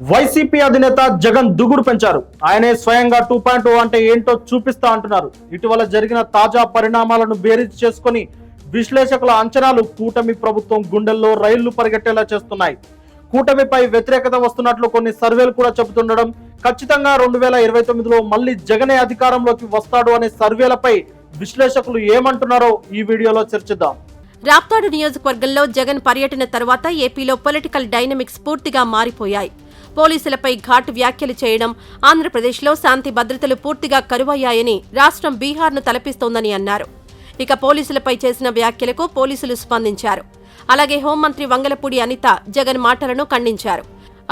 YCP అధినేత జగన్ దుగుడు పెంచారు. ఆయనే స్వయంగా 2.0 అంటే ఏంటో చూపిస్తా అంటున్నారు. ఇటీవల జరిగిన తాజా పరిణామాలను బేరీజు చేసుకొని విశ్లేషకుల అంచనాలు కూటమి ప్రభుత్వం గుండెల్లో రైళ్లు పరిగెట్టేలా చేస్తున్నాయి. కూటమిపై వ్యతిరేకత వస్తున్నట్లు కొన్ని సర్వేలు కూడా చెబుతుండడం, ఖచ్చితంగా 2029లో మళ్ళీ జగనే అధికారంలోకి వస్తాడు అనే సర్వేలపై విశ్లేషకులు ఏమంటున్నారో ఈ వీడియోలో చర్చిద్దాం. రాప్తాడు నియోజకవర్గంలో జగన్ పర్యటన తర్వాత ఏపీలో పొలిటికల్ డైనమిక్స్ పూర్తిగా మారిపోయాయి. పోలీసులపై ఘాటు వ్యాఖ్యలు చేయడం, ఆంధ్రప్రదేశ్లో శాంతి భద్రతలు పూర్తిగా కరువయ్యాయని రాష్ట్రం బీహార్ను తలపిస్తోందని అన్నారు. ఇక పోలీసులపై చేసిన వ్యాఖ్యలకు పోలీసులు స్పందించారు. అలాగే హోంమంత్రి వంగలపూడి అనిత జగన్ మాటలను ఖండించారు.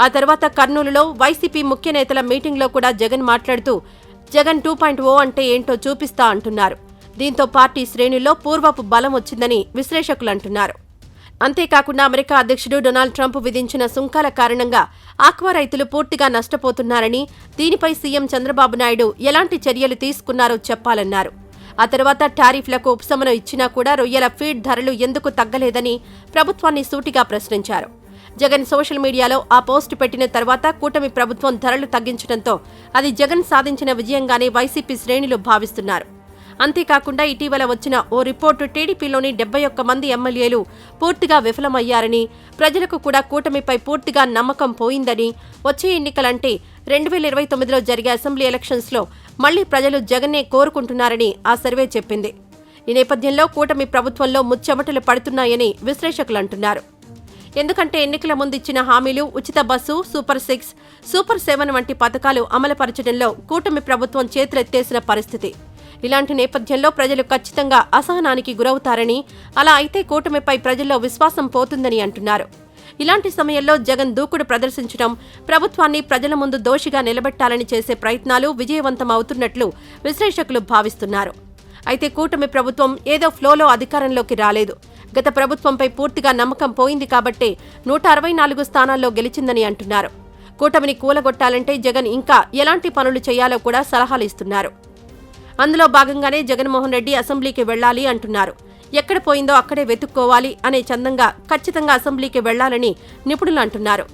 ఆ తర్వాత కర్నూలులో వైసీపీ ముఖ్య నేతల మీటింగ్లో కూడా జగన్ మాట్లాడుతూ జగన్ 2.0 అంటే ఏంటో చూపిస్తా అంటున్నారు. దీంతో పార్టీ శ్రేణుల్లో పూర్వపు బలం వచ్చిందని విశ్లేషకులు అంటున్నారు. అంతేకాకుండా అమెరికా అధ్యక్షుడు డొనాల్డ్ ట్రంప్ విధించిన సుంకాల కారణంగా ఆక్వా రైతులు పూర్తిగా నష్టపోతున్నారని, దీనిపై సీఎం చంద్రబాబు నాయుడు ఎలాంటి చర్యలు తీసుకున్నారో చెప్పాలన్నారు. ఆ తర్వాత టారిఫ్లకు ఉపశమనం ఇచ్చినా కూడా రొయ్యల ఫీడ్ ధరలు ఎందుకు తగ్గలేదని ప్రభుత్వాన్ని సూటిగా ప్రశ్నించారు. జగన్ సోషల్ మీడియాలో ఆ పోస్టు పెట్టిన తర్వాత కూటమి ప్రభుత్వం ధరలు తగ్గించడంతో అది జగన్ సాధించిన విజయంగానే వైసీపీ శ్రేణులు భావిస్తున్నారు. అంతేకాకుండా ఇటీవల వచ్చిన ఓ రిపోర్టు టీడీపీలోని 71 మంది ఎమ్మెల్యేలు పూర్తిగా విఫలమయ్యారని, ప్రజలకు కూడా కూటమిపై పూర్తిగా నమ్మకం పోయిందని, వచ్చే ఎన్నికలంటే 2029లో జరిగే అసెంబ్లీ ఎలక్షన్స్లో మళ్లీ ప్రజలు జగన్నే కోరుకుంటున్నారని ఆ సర్వే చెప్పింది. ఈ నేపథ్యంలో కూటమి ప్రభుత్వంలో ముచ్చెమటలు పడుతున్నాయని విశ్లేషకులు అంటున్నారు. ఎందుకంటే ఎన్నికల ముందిచ్చిన హామీలు, ఉచిత బస్సు, సూపర్ 6, సూపర్ 7 వంటి పథకాలు అమలుపరచడంలో కూటమి ప్రభుత్వం చేతులెత్తేసిన పరిస్థితి. ఇలాంటి నేపథ్యంలో ప్రజలు ఖచ్చితంగా అసహనానికి గురవుతారని, అలా అయితే కూటమిపై ప్రజల్లో విశ్వాసం పోతుందని అంటున్నారు. ఇలాంటి సమయంలో జగన్ దూకుడు ప్రదర్శించడం, ప్రభుత్వాన్ని ప్రజల ముందు దోషిగా నిలబెట్టాలని చేసే ప్రయత్నాలు విజయవంతం అవుతున్నట్లు విశ్లేషకులు భావిస్తున్నారు. అయితే కూటమి ప్రభుత్వం ఏదో ఫ్లోలో అధికారంలోకి రాలేదు. గత ప్రభుత్వంపై పూర్తిగా నమ్మకం పోయింది కాబట్టే 164 స్థానాల్లో గెలిచిందని అంటున్నారు. కూటమిని కూలగొట్టాలంటే జగన్ ఇంకా ఎలాంటి పనులు చేయాలో కూడా సలహాలు ఇస్తున్నారు. అందులో భాగంగానే జగన్మోహన్ రెడ్డి అసెంబ్లీకి వెళ్లాలి అంటున్నారు. ఎక్కడ పోయిందో అక్కడే వెతుక్కోవాలి అనే చందంగా ఖచ్చితంగా అసెంబ్లీకి వెళ్లాలని నిపుణులు అంటున్నారు.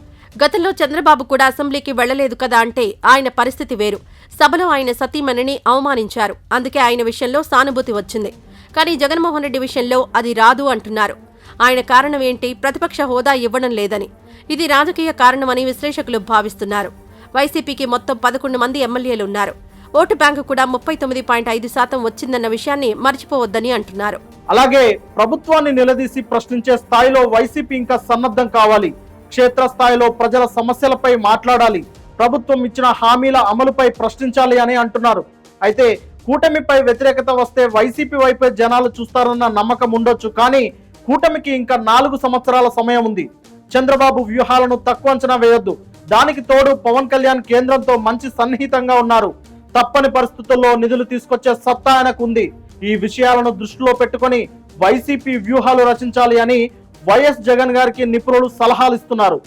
గతంలో చంద్రబాబు కూడా అసెంబ్లీకి వెళ్లలేదు కదా అంటే ఆయన పరిస్థితి వేరు. సభలో ఆయన సతీమణిని అవమానించారు. అందుకే ఆయన విషయంలో సానుభూతి వచ్చింది. కానీ జగన్మోహన్ రెడ్డి విషయంలో అది రాదు అంటున్నారు. ఆయన కారణం ఏంటి? ప్రతిపక్ష హోదా ఇవ్వడం లేదని. ఇది రాజకీయ కారణమని విశ్లేషకులు భావిస్తున్నారు. వైసీపీకి మొత్తం 11 మంది ఎమ్మెల్యేలున్నారు. ఓటు బ్యాంకు కూడా 39.5% వచ్చిందన్న విషయాన్ని మర్చిపోవద్దని అంటున్నారు. అలాగే ప్రభుత్వాన్ని నిలదీసి ప్రశ్నించే స్థాయిలో వైసీపీ ఇంకా సన్నద్ధం కావాలి. క్షేత్రస్థాయిలో ప్రజల సమస్యలపై మాట్లాడాలి. ప్రభుత్వం ఇచ్చిన హామీల అమలుపై ప్రశ్నించాలి అని అంటున్నారు. అయితే కూటమిపై వ్యతిరేకత వస్తే వైసీపీ వైపే జనాలు చూస్తారన్న నమ్మకం ఉండొచ్చు. కానీ కూటమికి ఇంకా 4 సంవత్సరాల సమయం ఉంది. చంద్రబాబు వ్యూహాలను తక్కువ అంచనా వేయొద్దు. దానికి తోడు పవన్ కళ్యాణ్ కేంద్రంతో మంచి సన్నిహితంగా ఉన్నారు. తప్పని పరిస్థితుల్లో నిధులు తీసుకొచ్చే సత్తా ఆయనకు ఉంది. ఈ విషయాలను దృష్టిలో పెట్టుకుని వైసీపీ వ్యూహాలు రచించాలి అని వైఎస్ జగన్ గారికి నిపుణులు సలహాలు ఇస్తున్నారు.